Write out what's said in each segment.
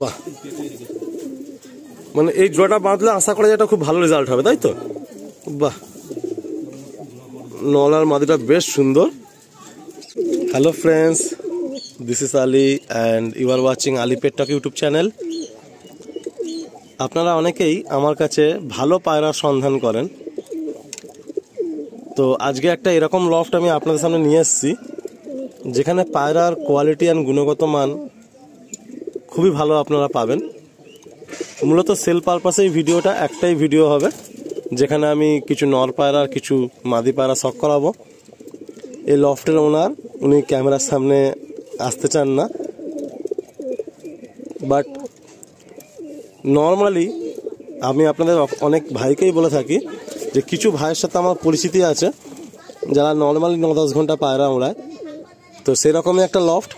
বাহ, মানে এই জোড়াটা বাঁধলে আশা করা যায় এটা খুব ভালো রেজাল্ট হবে, তাই তো? বাহ, নলার মাদিটা বেশ সুন্দর। Hello friends, this is Ali and you are watching Ali pet talk YouTube channel. আপনারা অনেকেই আমার কাছে ভালো পায়রার সন্ধান করেন, তো আজকে একটা এরকম লফট আমি আপনাদের সামনে নিয়ে এসেছি যেখানে পায়রার কোয়ালিটি অ্যান্ড গুণগত মান খুবই ভালো আপনারা পাবেন। মূলত সেল পারপাসেই ভিডিওটা, একটাই ভিডিও হবে যেখানে আমি কিছু নর পায়রা আর কিছু মাদি পায়রা শখ করাবো। এই লফটের ওনার, উনি ক্যামেরার সামনে আসতে চান না, বাট নর্মালি আমি আপনাদের অনেক ভাইকেই বলে থাকি যে কিছু ভাইয়ের সাথে আমার পরিচিতি আছে যারা নর্মালি 9-10 ঘন্টা পায়রা ওড়ায়। তো সেরকমই একটা লফট,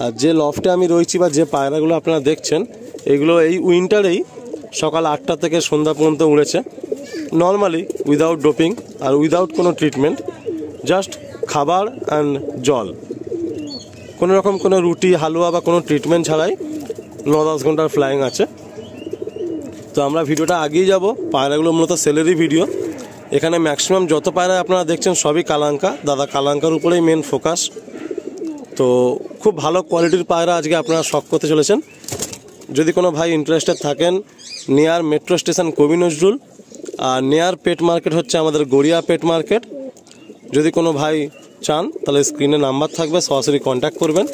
আর যে লফটে আমি রয়েছি বা যে পায়রাগুলো আপনারা দেখছেন এগুলো এই উইন্টারেই সকাল 8টা থেকে সন্ধ্যা পর্যন্ত উড়েছে, নর্মালি উইদাউট ডোপিং আর উইদাউট কোনো ট্রিটমেন্ট, জাস্ট খাবার অ্যান্ড জল, কোনো রকম কোনো রুটি হালুয়া বা কোনো ট্রিটমেন্ট ছাড়াই 9-10 ঘন্টার ফ্লাইং আছে। তো আমরা ভিডিওটা আগিয়ে যাব। পায়রাগুলো মূলত সেলেরই ভিডিও। এখানে ম্যাক্সিমাম যত পায়রা আপনারা দেখছেন সবই কালাঙ্কা, দাদা কালাঙ্কার উপরেই মেন ফোকাস। তো খুব ভালো কোয়ালিটির পায়রা আজকে আপনারা শখ করতে চলেছেন। যদি কোনো ভাই ইন্টারেস্টেড থাকেন, নিয়ার মেট্রো স্টেশন কবি নজরুল, আর নিয়ার পেট মার্কেট হচ্ছে আমাদের গড়িয়া পেট মার্কেট। যদি কোনো ভাই চান তাহলে স্ক্রিনে নাম্বার থাকবে, সরাসরি কন্ট্যাক্ট করবেন।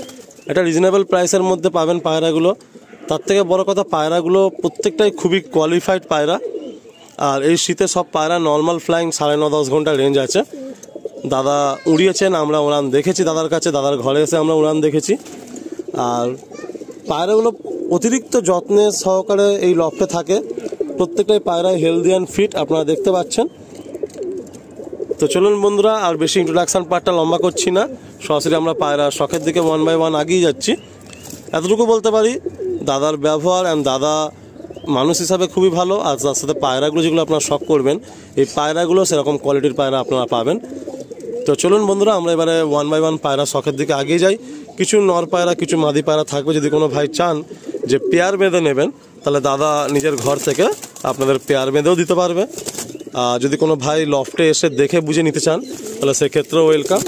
একটা রিজনেবল প্রাইসের মধ্যে পাবেন পায়রাগুলো। তার থেকে বড় কথা, পায়রাগুলো প্রত্যেকটাই খুবই কোয়ালিফাইড পায়রা। আর এই শীতে সব পায়রা নর্মাল ফ্লাইং 9.5-10 ঘন্টা রেঞ্জ আছে। দাদা উড়িয়েছেন, আমরা উড়ান দেখেছি দাদার কাছে, দাদার ঘরে এসে আমরা উড়ান দেখেছি। আর পায়রাগুলো অতিরিক্ত যত্নের সহকারে এই লফটে থাকে। প্রত্যেকটাই পায়রায় হেলদি অ্যান্ড ফিট আপনারা দেখতে পাচ্ছেন। তো চলুন বন্ধুরা, আর বেশি ইন্ট্রোডাকশন পার্টটা লম্বা করছি না, সরাসরি আমরা পায়রা শখের দিকে 1 by 1 আগিয়ে যাচ্ছি। এতটুকু বলতে পারি, দাদার ব্যবহার অ্যান্ড দাদা মানুষ হিসাবে খুবই ভালো। আর তার সাথে পায়রাগুলো যেগুলো আপনারা শখ করবেন, এই পায়রাগুলো সেরকম কোয়ালিটির পায়রা আপনারা পাবেন। তো চলুন বন্ধুরা, আমরা এবারে 1 by 1 পায়রা শখের দিকে আগিয়ে যাই। কিছু নর পায়রা, কিছু মাদি পায়রা থাকবে। যদি কোনো ভাই চান যে পেয়ার বেঁধে নেবেন, তাহলে দাদা নিজের ঘর থেকে আপনাদের পেয়ার বেঁধেও দিতে পারবে। যদি কোনো ভাই লফটে এসে দেখে বুঝে নিতে চান তাহলে সেক্ষেত্রেও ওয়েলকাম।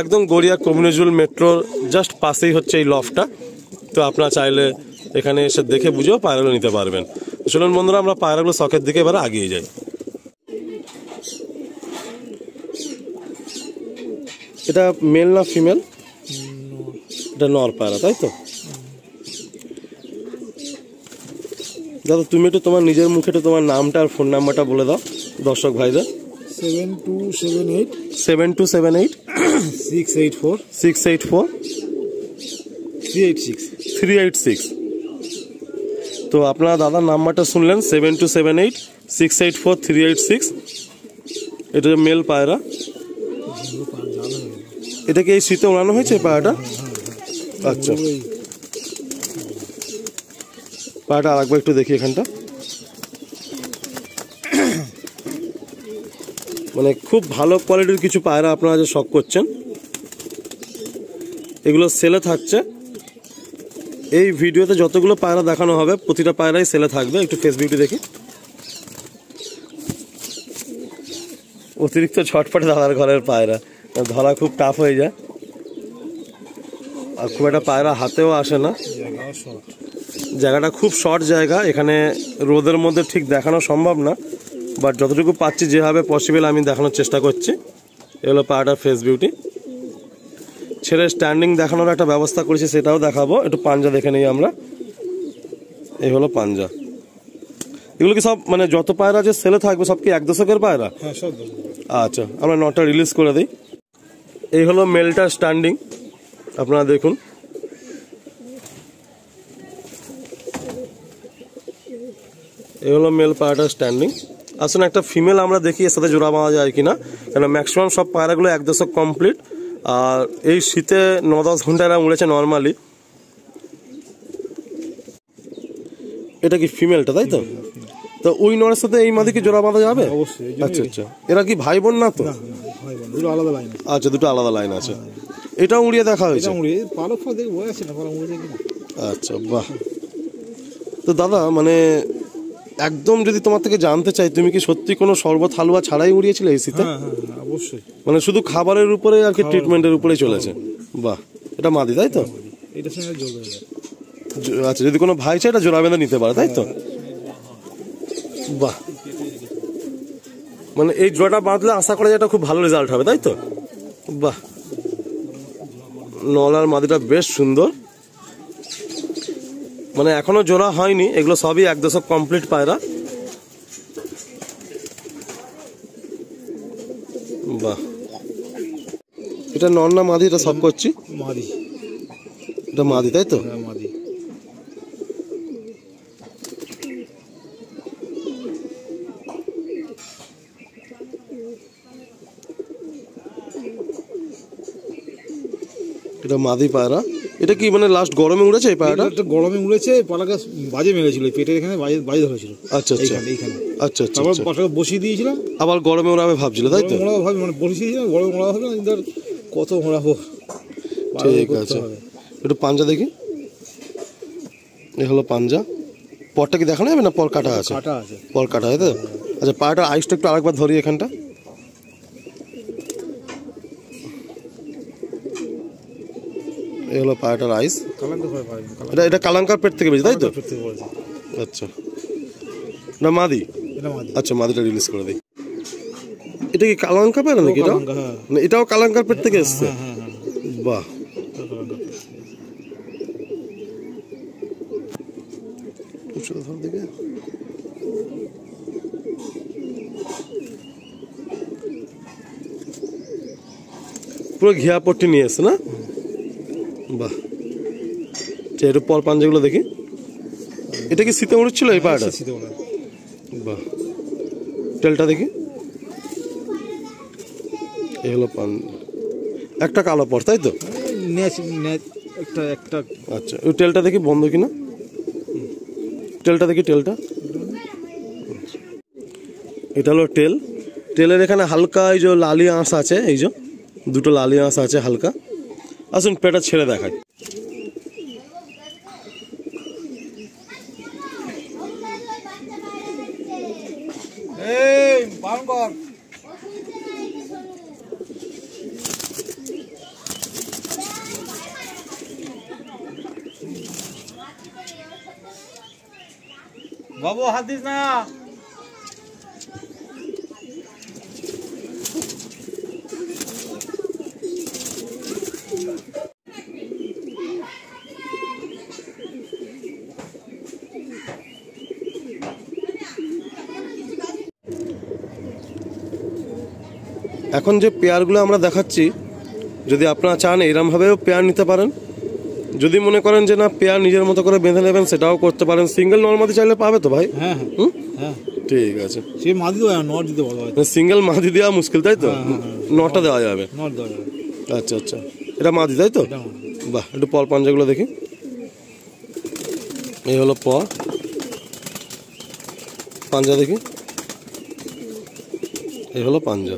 একদম গড়িয়া কবি নজরুল মেট্রোর জাস্ট পাশেই হচ্ছে এই লফটটা। তো আপনারা চাইলে এখানে এসে দেখে বুঝেও পায়রাগুলো নিতে পারবেন। চলুন বন্ধুরা, আমরা পায়রাগুলো শখের দিকে এবারে আগিয়ে যাই। এটা মেল না ফিমেল? এটা নর পায়রা, তাই তো? দাদা তুমি একটু তোমার নিজের মুখে তোমার নামটা আর ফোন নাম্বারটা বলে দাও দর্শক ভাইদের। 7278 684 386। তো আপনারা দাদার নাম্বারটা শুনলেন, 7278 684 386। এটা মেল পায়রা। এটাকে এই শীতে ওড়ানো হয়েছে পায়রাটা? আচ্ছা, পায়রাটা আরেকবার একটু দেখি এখানটা। মানে খুব ভালো কোয়ালিটির কিছু পায়রা আপনারা যে শখ করছেন, এগুলো সেলে থাকছে। এই ভিডিওতে যতগুলো পায়রা দেখানো হবে প্রতিটা পায়রাই সেলে থাকবে। একটু ফেস বিউটি দেখি। অতিরিক্ত ছটফটে দাদার ঘরের পায়রা, ধরা খুব টাফ হয়ে যায়, আর খুব একটা পায়রা হাতেও আসে না। জায়গাটা খুব শর্ট জায়গা, এখানে রোদের মধ্যে ঠিক দেখানো সম্ভব না, বাট যতটুকু পাচ্ছি যেভাবে পসিবল আমি দেখানোর চেষ্টা করছি। এগুলো পায়রাটার ফেস বিউটি। ছেড়ে স্ট্যান্ডিং দেখানোর একটা ব্যবস্থা করেছি, সেটাও দেখাবো। একটু পাঞ্জা দেখে নিই আমরা। এই হলো পাঞ্জা। এগুলো কি সব মানে যত পায়রা যে সেলে থাকবে সব কি 1 দশকের পায়রা? আচ্ছা, আমরা নটা রিলিজ করে দিই। এই হলো মেলটার স্ট্যান্ডিং, আপনারা দেখুন। এই হলো মেল পায়রাটার স্ট্যান্ডিং। আসুন একটা ফিমেল আমরা দেখি এর সাথে জোড়া বাঁধা যায় কিনা, কেন ম্যাক্সিমাম সব পায়রাগুলো 1 দশক কমপ্লিট। আর এই শীতে 9-10 ঘন্টা এরা উড়েছে নর্মালি। এটা কি ফিমেলটা, তাই তো? তো ওই নরের সাথে এই মাদি কি জোড়া বাঁধা যাবে? আচ্ছা আচ্ছা, এরা কি ভাই বোন না তো? আচ্ছা, দুটো আলাদা লাইন আছে। এটাও উড়িয়ে দেখা হয়েছে? আচ্ছা, বাহ, তো দাদা মানে একদম যদি তোমার থেকে জানতে চাই, তুমি কি সত্যি কোনো শরবত হালুয়া ছাড়াই উড়িয়েছিলে এসিতে? হ্যাঁ হ্যাঁ অবশ্যই, মানে শুধু খাবারের উপরে আর কি ট্রিটমেন্টের উপরেই চলেছে। বাহ, এটা মাদি তাই তো? এটার সঙ্গে জল দেওয়া যায়। আচ্ছা, যদি কোনো ভাই চাই এটা জোড়া বেঁধে নিতে পারে তাই তো? বাহ, মানে এই জোড়াটা বাঁধলে আশা করা যায় এটা খুব ভালো রেজাল্ট হবে তাই তো? বাহ, নলার মাদিটা বেশ সুন্দর। মানে এখনো জোড়া হয়নি, এগুলো সবই 1 দশক কমপ্লিট পায়রা। বাহ, এটা নর না মাদি? এটা সব করছি মাদি। এটা মাদি তাই তো? হ্যাঁ মাদি। এটা মাদি পায়রা। এটা কি মানে লাস্ট গরমে উড়েছে এই পায়রাটা? এটা গরমে উড়েছে, পালাকা বাজে মেরেছিল পেটের এখানে, বাজে ধরেছিল। আচ্ছা আচ্ছা, এইখানে। আচ্ছা আচ্ছা, তারপর পালাকা বসিয়ে দিয়েছিলাম, আবার গরমে ওড়াবে ভাবছিল তাই তো? ওড়াবো ভাবি, মানে বসিয়ে দিয়েছিলাম, গরমে ওড়াবো হবে না, ধর কত ওড়াবো। ঠিক আছে, একটু পাঞ্জা দেখি। এই হলো পাঞ্জা। পরটা কি দেখানো যাবে না? পর কাটা আছে? কাটা আছে, পর কাটা আছে তো? আচ্ছা, পায়রাটার আইসটা একটু আরেকবার ধরি এখানটা। এই হলো পায়রাটার আইস। এটা কালাঙ্কার পেট থেকে বেশি তাই তো? আচ্ছা, না মাদি? আচ্ছা, মাদিটা রিলিজ করে দিই। এটা কি কালাঙ্কা পায়রা নাকি? এটাও কালাঙ্কার পেট থেকে এসছে? বাহ, পুরো ঘিয়া পট্টি নিয়ে এসছে না? বাহ, একটু পর পাঞ্জাগুলো দেখি। এটা কি শীতে উড়ছিল এই পায়রাটা? বাহ, টেলটা দেখি। এই হলো একটা কালো পর তাই তো? আচ্ছা, ওই টেলটা দেখি বন্ধ কিনা। টেলটা দেখি, টেলটা। এটা হলো টেল। টেলের এখানে হালকা এই যে লালি আঁশ আছে, এই যে দুটো লালি আঁশ আছে হালকা। আসুন পেটা ছেড়ে দেখায়। বাবু হাত দিস না। এখন যে পেয়ারগুলো আমরা দেখাচ্ছি, যদি আপনারা চান এরমভাবেও পেয়ার নিতে পারেন। যদি মনে করেন যে না পেয়ার নিজের মতো করে বেঁধে নেবেন, সেটাও করতে পারেন। সিঙ্গেল নর মাদি চাইলে পাবে তো ভাই? হ্যাঁ হ্যাঁ, ঠিক আছে। সে মাদি দেওয়া, নর দিতে বলা হয়। সিঙ্গেল মাদি দেওয়া মুশকিল তাই তো? নটা দেওয়া যাবে? নর দেওয়া যাবে। আচ্ছা আচ্ছা, এটা মাদি তাই তো? বাহ, একটু পর পাঞ্জাগুলো দেখি। এই হলো পর পাঞ্জা দেখি। এই হলো পাঞ্জা।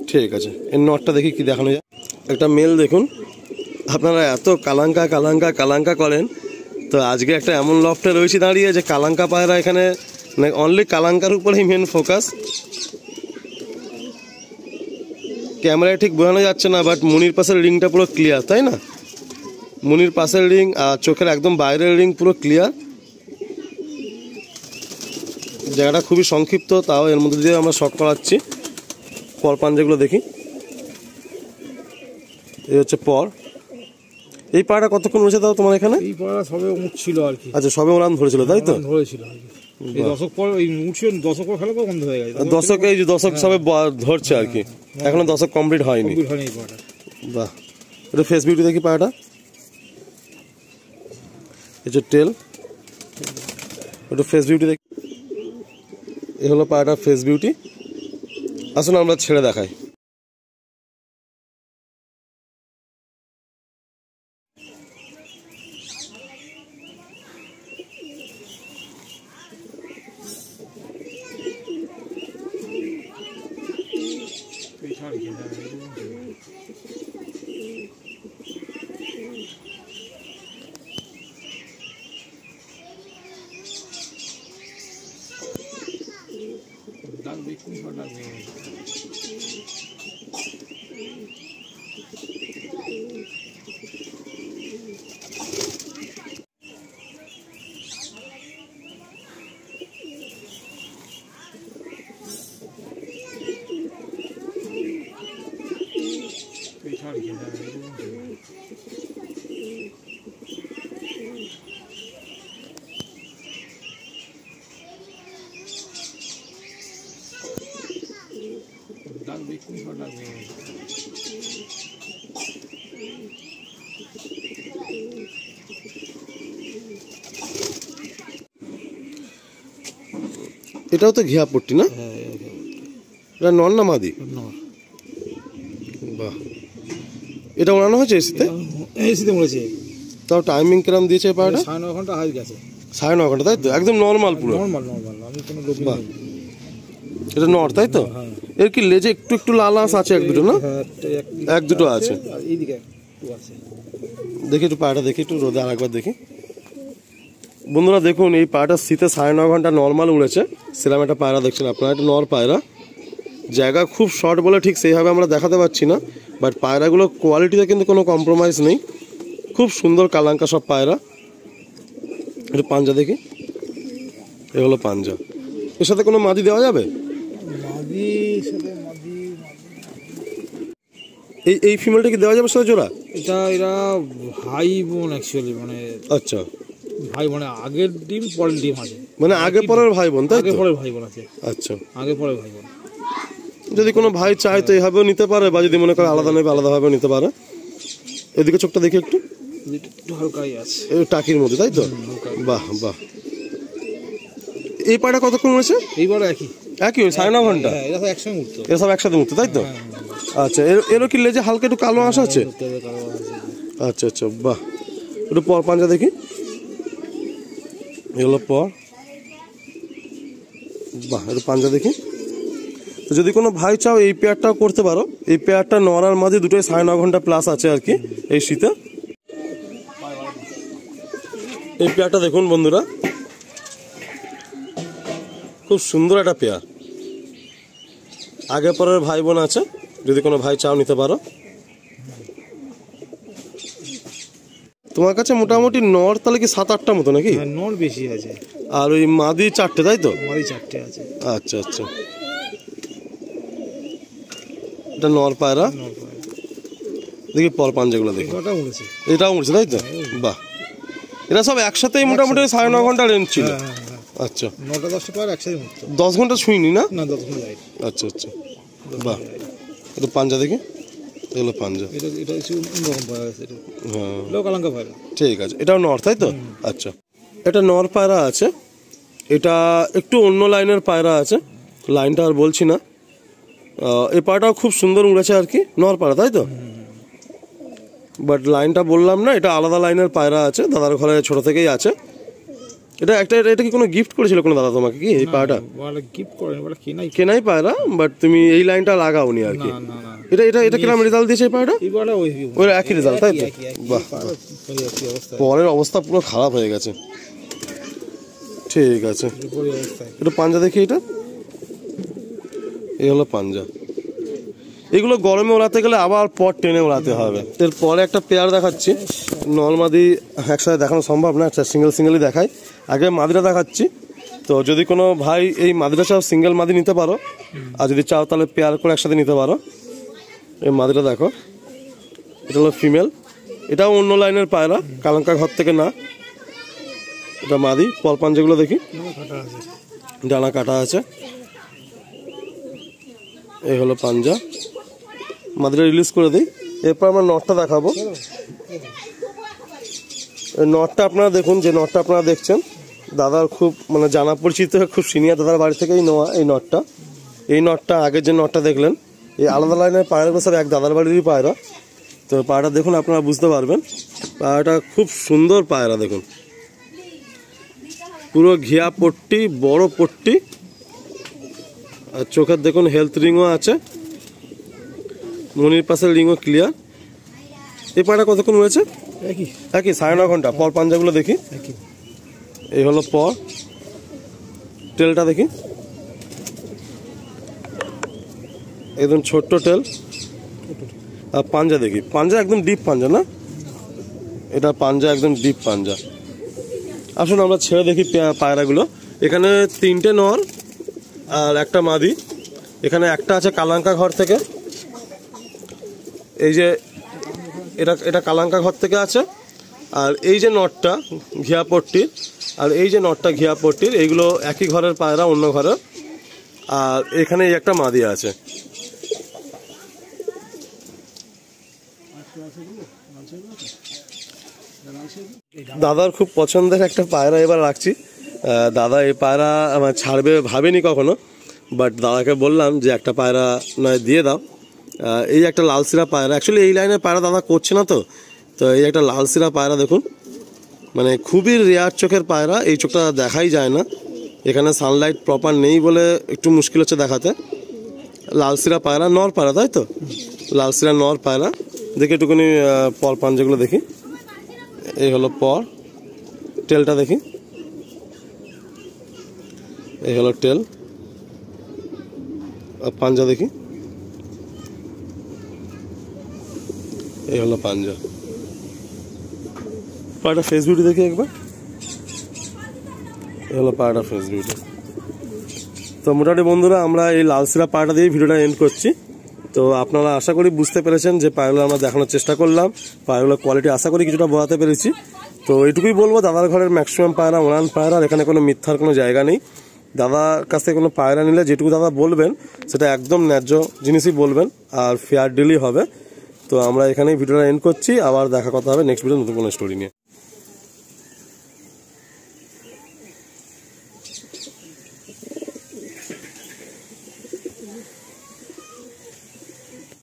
ঠিক আছে, এর নটটা দেখি কি দেখানো যায়। একটা মেল দেখুন। আপনারা এত কালাঙ্কা কালাঙ্কা কালাঙ্কা করেন, তো আজকে একটা এমন লফটে রয়েছে দাঁড়িয়ে যে কালাঙ্কা পায়রা এখানে অনলি কালাঙ্কার উপরেই মেন ফোকাস। ক্যামেরায় ঠিক বোঝানো যাচ্ছে না, বাট মুনির পাশের রিংটা পুরো ক্লিয়ার তাই না? মুনির পাশের রিং আর চোখের একদম বাইরের রিং পুরো ক্লিয়ার। জায়গাটা খুবই সংক্ষিপ্ত, তাও এর মধ্যে দিয়ে আমরা শর্ট করাচ্ছি। পর পাঞ্জাগুলো দেখি। এই হচ্ছে পর। এই পাড়াটা কতক্ষণ উঠেছে তাও তোমার এখানে? এই পাড়া সবে উঠছিল আর কি। আচ্ছা, সবে ওরান ধরেছিল তাই তো? ধরেছিল এই দশক পর, এই উঠছিল দশক পর খেলা বন্ধ হয়ে গেছে। দশক, এই যে দশক সবে ধরছে আর কি, এখনো দশক কমপ্লিট হয়নি। বাহ, এটা ফেস বিউটি দেখি পাড়াটা। এই যে টেল, এটা ফেস বিউটি দেখি। এই হলো পাড়াটার ফেস বিউটি। আসুন আমরা ছেড়ে দেখাই। এটাও তো ঘিয়া পট্টি না? এটা নর না মাদি? বাহ, এটা ওড়ানো হয়েছে এসিতে? এসিতে উড়েছে। তাও টাইমিং কিরম দিয়েছে পায়রাটা? 9.5 ঘন্টা হাই গেছে। 9.5 ঘন্টা, তাই তো? একদম নর্মাল পুরো? নর্মাল, আমি কোনো লোক নেই। এটা নর, তাই তো? এর কি লেজে একটু একটু লাল আঁশ আছে এক দুটো না? এক দুটো আছে। এইদিকে একটু আছে। দেখি একটু পায়রাটা দেখি, একটু রোদে আরেকবার দেখি। বন্ধুরা দেখুন, এই পায়রাটা শীতে 9.5 ঘন্টা নর্মাল উড়েছে। সেরকম একটা পায়রা দেখছেন আপনারা, একটা নর পায়রা। জায়গা খুব শর্ট বলে ঠিক সেইভাবে আমরা দেখাতে পারছি না, বাট পায়রাগুলো কোয়ালিটিতে কিন্তু কোনো কম্প্রোমাইজ নেই। খুব সুন্দর কালাঙ্কা সব পায়রা। একটু পাঞ্জা দেখি, এ হলো পাঞ্জা। এর সাথে কোনো মাদি দেওয়া যাবে? এই ফিমেলটা কি দেওয়া যাবে সাথে জোড়া? এরা ভাই বোন অ্যাকচুয়ালি, মানে আচ্ছা ভাই, মানে আগের ডিম পরের ডিম আছে, মানে আগে পরের ভাই বোন, তাই তো? আগে পরের ভাই বোন আছে। আচ্ছা, আগে পরের ভাই বোন। যদি কোনো ভাই চায় তো এইভাবেও নিতে পারে, বা যদি মনে করে আলাদা নেবে আলাদাভাবেও নিতে পারে। এদিকে চোখটা দেখি একটু, হালকাই আছে টাকির মধ্যে, তাই তো? বাহ বাহ। এই পায়রা কতক্ষণ উড়েছে? এইবারও একই 9.5 ঘন্টা? এরা তো একসঙ্গে উঠতো, এরা সব একসাথে উঠতো, তাই তো? আচ্ছা, এরও কি লেজে হালকা একটু কালো আঁশ আছে? আচ্ছা আচ্ছা, বাহ। একটু পর পাঞ্জা দেখি, এগুলো পর। বাহ, একটু পাঞ্জা দেখি। তো যদি কোনো ভাই চাও এই পেয়ারটাও করতে পারো। এই পেয়ারটা নর আর মাঝে দুটোই 9.5 ঘন্টা প্লাস আছে আর কি এই শীতে। এই পেয়ারটা দেখুন বন্ধুরা, খুব সুন্দর একটা পেয়ার। আগে পরের ভাই বোন আছে, যদি কোনো ভাই চাও নিতে পারো। তোমার কাছে মোটামুটি নর তাহলে কি 7-8টা মতো নাকি? নর বেশি আছে, আর ওই মাদি 4টে, তাই তো? মাদি 4টে আছে। আচ্ছা আচ্ছা, এটা নর পায়রা। দেখি পর পাঞ্জাগুলো দেখি। এটাও উঠছে, তাই তো? বাহ, এরা সব একসাথেই মোটামুটি 9.5 ঘন্টা রেঞ্জ ছিল। আচ্ছা, 9-10টা পায়রা একসাথে উঠতো। 10 ঘন্টা ছুঁইনি না? না, 10 ঘন্টা যায়নি। আচ্ছা আচ্ছা, বাহ। এটা পাঞ্জা দেখি, এগুলো পাঞ্জা। এটা হচ্ছে অন্যরকম পায়রা আছে, এটা হ্যাঁ, লোকালাঙ্কা পায়রা। ঠিক আছে, এটাও নর, তাই তো? আচ্ছা, এটা নর পায়রা আছে। এটা একটু অন্য লাইনের পায়রা আছে, লাইনটা আর বলছি না। এই পায়রাটাও খুব সুন্দর উড়েছে আর কি, নর পায়রা, তাই তো? বাট লাইনটা বললাম না, এটা আলাদা লাইনের পায়রা আছে, দাদার ঘরে ছোট থেকেই আছে। এটা কি কোনো গিফট করেছিল কোনো দাদা তোমাকে কি এই পায়রাটা? গিফট করেনি, বলে কেনাই পায়রা, বাট তুমি এই লাইনটা লাগাওনি আর কি। এটা কিরকম রেজাল্ট দিয়েছে এই পায়রাটা? ওই একই রেজাল্ট, তাই তো? বাহ, পরের অবস্থা পুরো খারাপ হয়ে গেছে। ঠিক আছে, একটু পাঞ্জা দেখি। এটা এই হলো পাঞ্জা। এগুলো গরমে ওড়াতে গেলে আবার পর টেনে ওড়াতে হবে। এরপরে একটা পেয়ার দেখাচ্ছি, নর্মাদি একসাথে দেখানো সম্ভব না, আচ্ছা সিঙ্গেলই দেখাই। আগে মাদিটা দেখাচ্ছি। তো যদি কোনো ভাই এই মাদিটা চাও সিঙ্গেল মাদি নিতে পারো, আর যদি চাও তাহলে পেয়ার করে একসাথে নিতে পারো। এই মাদিটা দেখো, এটা হলো ফিমেল। এটাও অন্য লাইনের পায়রা, কালাঙ্কা ঘর থেকে না। এটা মাদি। পল পাঞ্জাগুলো দেখি, ডানা কাটা আছে। এই হলো পাঞ্জা। মাদিটা রিলিজ করে দিই, এরপর আমরা নটটা দেখাবো। নটটা আপনারা দেখুন, যে নটটা আপনারা দেখছেন দাদার খুব মানে জানা পরিচিত, খুব সিনিয়র দাদার বাড়ি থেকেই নেওয়া এই নটটা। এই নটটা আগের যে নটটা দেখলেন, এই আলাদা লাইনের পায়রাগুলো সব এক দাদার বাড়িরই পায়রা। তো পায়রাটা দেখুন, আপনারা বুঝতে পারবেন। পায়রাটা খুব সুন্দর পায়রা, দেখুন পুরো ঘিয়া পট্টি, বড় পট্টি, আর চোখের দেখুন হেলথ রিংও আছে, মনির পাশের রিংও ক্লিয়ার। এই পায়রা কতক্ষণ রয়েছে? একই 9.5 ঘন্টা। পর পাঞ্জাগুলো দেখি, এই হলো পর। টেলটা দেখি, একদম ছোট্ট টেল। আর পাঞ্জা দেখি, পাঞ্জা একদম ডিপ পাঞ্জা না, এটা পাঞ্জা একদম ডিপ পাঞ্জা। আসুন আমরা ছেড়ে দেখি পায়রাগুলো। এখানে 3টে নর আর একটা মাদি। এখানে একটা আছে কালাঙ্কা ঘর থেকে, এই যে এটা কালাঙ্কা ঘর থেকে আছে। আর এই যে নটটা ঘিয়াপট্টির, আর এই যে নটটা ঘিয়াপট্টির, এইগুলো একই ঘরের পায়রা, অন্য ঘরের। আর এখানে একটা মাদি আছে। দাদার খুব পছন্দের একটা পায়রা এবার রাখছি। দাদা এই পায়রা আমার ছাড়বে ভাবেনি কখনো, বাট দাদাকে বললাম যে একটা পায়রা নয় দিয়ে দাও। এই একটা লালসিরা পায়রা, অ্যাকচুয়ালি এই লাইনের পায়রা দাদা করছে না, তো এই একটা লালসিরা পায়রা দেখুন, মানে খুবই রেয়ার চোখের পায়রা। এই চোখটা দেখাই যায় না, এখানে সানলাইট প্রপার নেই বলে একটু মুশকিল হচ্ছে দেখাতে। লালসিরা পায়রা, নর পায়রা, তাই তো? লালসিরা নর পায়রা। দেখি একটুখানি পর পাঞ্জাগুলো দেখি। এই হলো পর, টেলটা দেখি, এই হলো টেল। পাঞ্জা দেখি, এই হলো পাঞ্জা। পায়রাটা ফেস বিউটি দেখি একবার, এই হলো পায়রাটা ফেস বিউটি। তো মোটামুটি বন্ধুরা আমরা এই লালসিরা পায়রাটা দিয়ে ভিডিওটা এন্ড করছি। তো আপনারা আশা করি বুঝতে পেরেছেন যে পায়রাগুলো আমরা দেখানোর চেষ্টা করলাম, পায়রাগুলোর কোয়ালিটি আশা করি কিছুটা বোঝাতে পেরেছি। তো এইটুকুই বলবো, দাদার ঘরের ম্যাক্সিমাম পায়রা ওরান পায়রা, এখানে কোনো মিথ্যার কোনো জায়গা নেই। দাদার কাছ থেকে কোনো পায়রা নিলে যেটুকু দাদা বলবেন সেটা একদম ন্যায্য জিনিসই বলবেন, আর ফেয়ার ডিলই হবে। তো আমরা এখানেই ভিডিওটা এন্ড করছি, আবার দেখা কথা হবে নেক্সট ভিডিও নতুন কোনো স্টোরি নিয়ে।